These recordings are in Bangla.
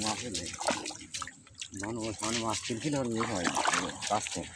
মাছের মানুষ মানে মাছ কিনছিল আর ইয়ে হয় কাজ থেকে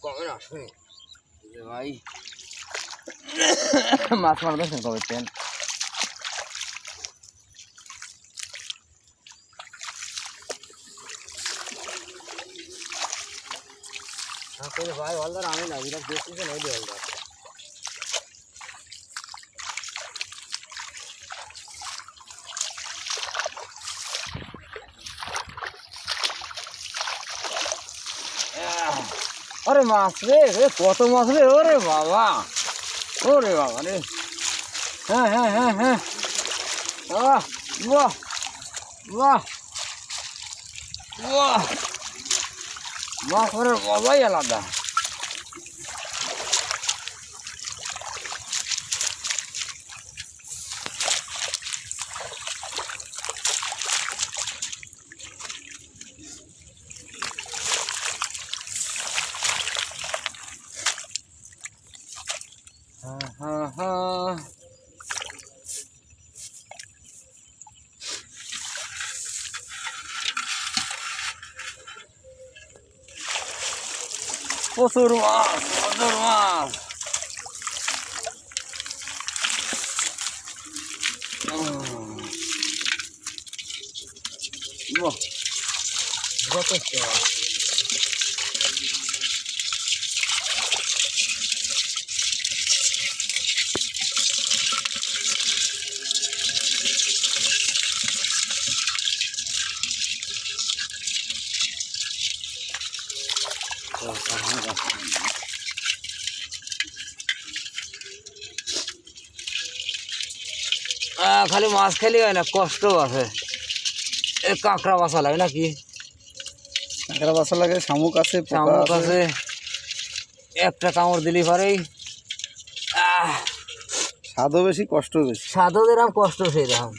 কবে আসবে ভাই মাছ মারা দেখছেন কবে পেন ভাই হলদার আমি না যেটা দেখতেছেন ওই হলদার अरे माछ रे कत माछ रे ओरे बाबा रे हाँ हाँ हाँ हाँ वाह वाह वाह वाह माछ रे बाबा आलादा প্রচুর মাছ যথেষ্ট খালি মাছ খেলে হয় না কষ্ট আছে কাঁকড়া বাসা লাগে নাকি কাঁকড়া বাসা লাগে শামুক আছে একটা কামড় দিলি পরেই স্বাদও বেশি কষ্ট বেশি স্বাদও যেরকম কষ্ট সেরকম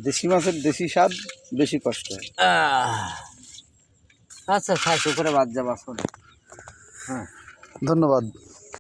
দেশি মাছের দেশি স্বাদ বেশি কষ্ট আচ্ছা খাই করে বাদ যাবো হ্যাঁ ধন্যবাদ।